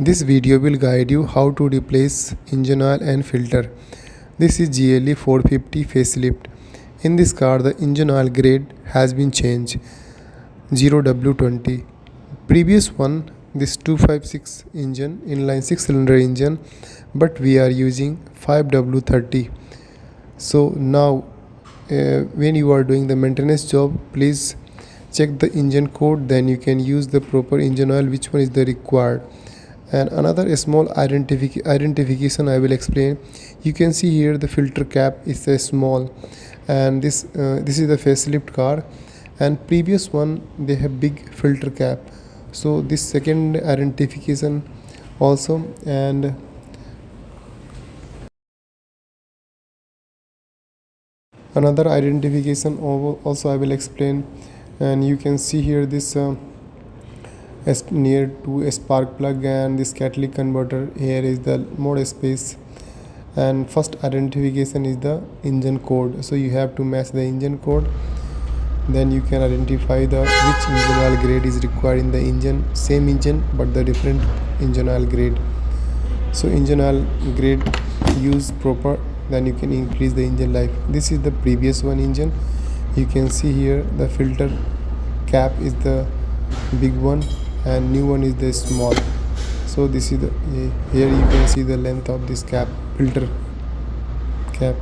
This video will guide you how to replace engine oil and filter. This is GLE450 facelift. In this car, the engine oil grade has been changed 0W20. Previous one, this 256 engine, inline 6-cylinder engine, but we are using 5W30. So now, when you are doing the maintenance job, please check the engine code, then you can use the proper engine oil, which one is the required. And another small identification I will explain. You can see here the filter cap is a small, and this is the facelift car, and previous one they have big filter cap. So this second identification also, and another identification also I will explain. And you can see here this as near to a spark plug and this catalytic converter. Here is the mode space, and first identification is the engine code. So you have to match the engine code, then you can identify the which engine oil grade is required in the engine, same engine but the different engine oil grade. So engine oil grade use proper, then you can increase the engine life. This is the previous one engine. You can see here the filter cap is the big one and new one is the small. So this is the here you can see the length of this cap, filter cap.